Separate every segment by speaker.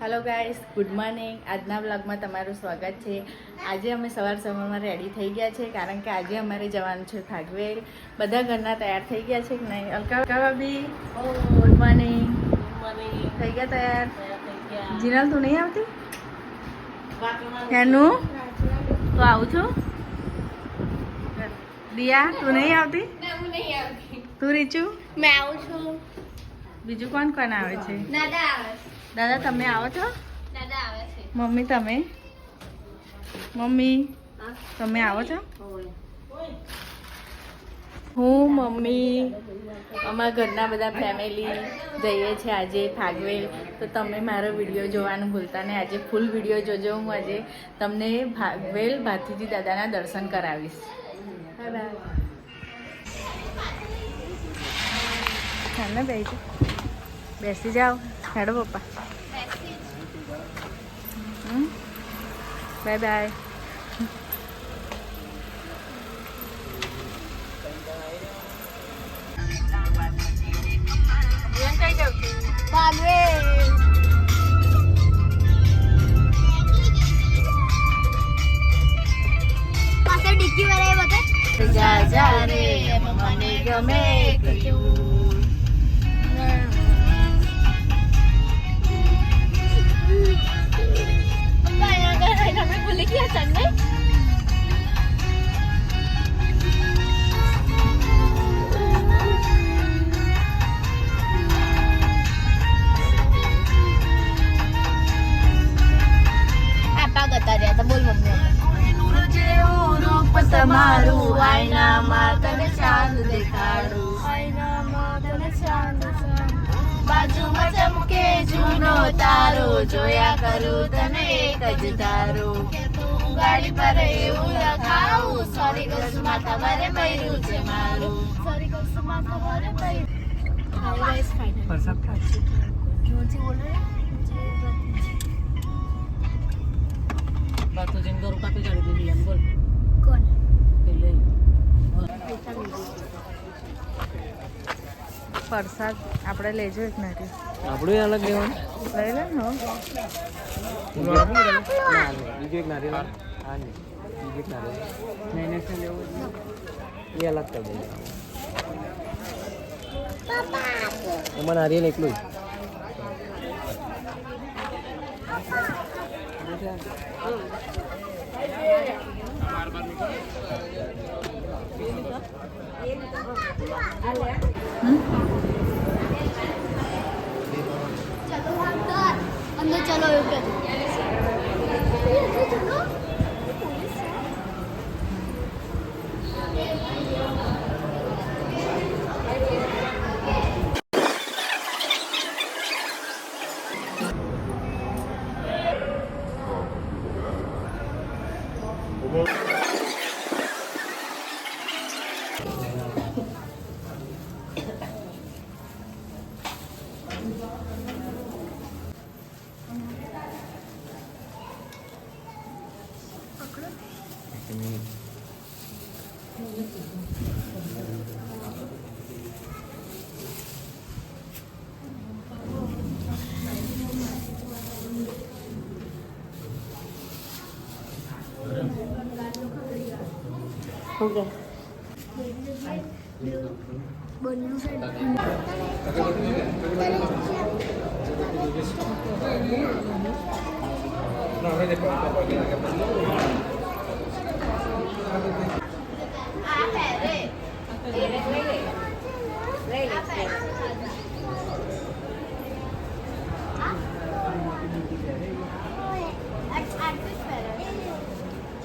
Speaker 1: Hello guys, good morning. આજના બ્લોગમાં તમારું સ્વાગત છે. આજે અમે સવારમાં રેડી થઈ ગયા છે કારણ કે આજે અમારે જવાનું છે ફાગવેલ. બધા ઘરના તૈયાર થઈ ગયા છે કે નહીં? અલકા ભાભી, ગુડ મોર્નિંગ. થઈ ગયા તૈયાર? જીનલ, તું નહીં આવતી? હેનું તો આવું છું. દિયા, તું નહીં આવતી? તું રીચુ?
Speaker 2: મેં આવું છું.
Speaker 1: બીજું કોણ કોણ આવે છે?
Speaker 2: દાદા આવે છે.
Speaker 1: દાદા, તમે આવો છો?
Speaker 2: દાદા આવે છે.
Speaker 1: મમ્મી, તમે? મમ્મી, તમે આવો છો? હું, મમ્મી, અમારા ઘરના બધા ફેમિલી જઈએ છીએ આજે ફાગવેલ. તો તમે મારો વિડીયો જોવાનું ભૂલતા નહીં. આજે ફૂલ વિડીયો જોજો. હું આજે તમને ફાગવેલ ભાથીજી દાદાના દર્શન કરાવીશ. Bye bye. બેસી જાઓ. હેડો પપ્પા. Bye bye.
Speaker 2: પાછળ ડિક્કી વાળા બતા
Speaker 1: જા જા રે મને ગમે
Speaker 2: તમે ભૂલી ગયા ચંદન આપા ગતા રહ્યા હતા. બોલ મમ્મી.
Speaker 1: જેવું રૂપ તમારું આયનામાં તને ચાંદ દેખાડું.
Speaker 2: આઈનામાં તને ચાંદ
Speaker 1: બાજુમાં ચમકે જૂનો તારો જોયા કરું તને એક જ તારો. ગાડી પર એવું લખાવું સોરી કસમાં તમારે બૈરું છે મારું.
Speaker 2: સોરી કસ્ટમર તમારે ભાઈ હાય ગાઈસ ફાઇનલ જોરથી બોલો રે
Speaker 3: બાતો જેમ ગરુ કાપી જાડી દીધી એમ બોલ
Speaker 2: કોણ
Speaker 3: પેલે
Speaker 1: પ્રસાદ આપણે લેજો એક નાટી.
Speaker 3: આપણું અલગ લેવાનું
Speaker 1: લઈ લે ને.
Speaker 3: બીજું એક નારિયેળ હા નહીં બીજું એક નારિયેળ નહીં નહીં લેવું એ અલગ કરી દેજો એમાં નારિયેળ એકલું
Speaker 2: અંદર ચલો એવું કે
Speaker 1: ઓકે.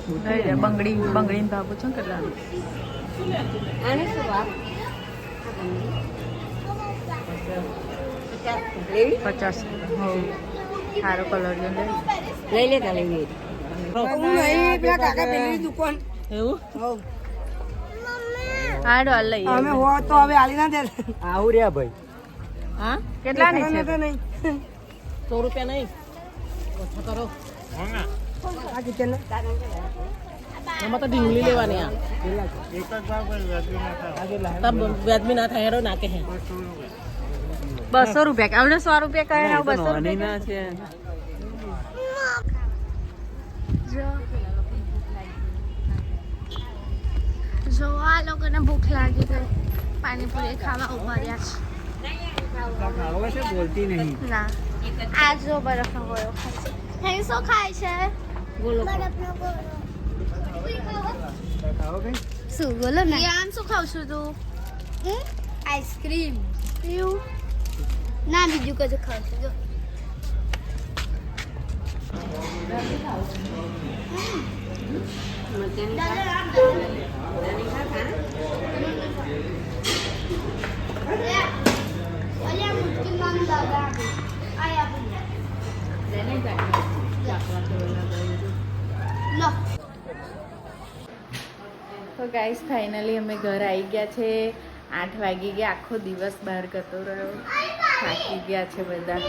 Speaker 2: બંને
Speaker 1: બંગડી ભાવ પૂછો કેટલા?
Speaker 2: આને શું વાત
Speaker 1: 50. સારો કલર જો
Speaker 3: લઈ લેતા લેવી એવું
Speaker 1: હા ડોલ લઈએ.
Speaker 3: અમે હો તો હવે આલી ના દે આવું રહ્યા ભાઈ
Speaker 1: હા કેટલા ની છે?
Speaker 3: 100 રૂપિયા નહીં ઓછા કરો આ કિચન એમાં તો ઢીંગલી લેવાની આ તબ વ્યાજબી ના થાય હેરો નાખે હે
Speaker 1: 200 રૂપિયા. અમને 100 રૂપિયા કહે 200 રૂપિયા
Speaker 3: છે
Speaker 2: જો આ લોકોને ભૂખ લાગી ગઈ પાણીપુરી ખાવા ઉભા રહ્યા
Speaker 3: ખાવો છે બોલતી નહીં
Speaker 2: છે ના આ જો બરફનો ગોળો ખાય છે અહીં શું ખાય છે બરફનો ગોળો
Speaker 3: ખાવો કઈ
Speaker 2: શું બોલો ને આમ શું ખાવ છું તું આઈસ્ક્રીમ પીવું ના બીજું કશું ખાવ છું જો
Speaker 1: તો ગાઈસ ફાઇનલી અમે ઘર આવી ગયા છે 8 વાગી ગયા આખો દિવસ બહાર જતો રહ્યો થાકી ગયા છે બધા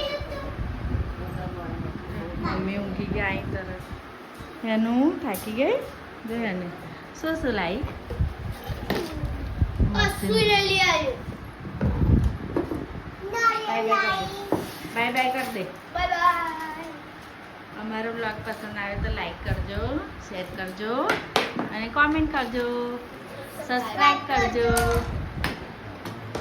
Speaker 1: મમ્મી ઊંઘી ગયા અહીં તરત એનું થાકી ગઈ જોયાને શું લાવી બાય બાય કર દે અમારો બ્લોગ પસંદ આવે તો લાઈક કરજો શેર કરજો અને કોમેન્ટ કરજો સબસ્ક્રાઈબ કરજો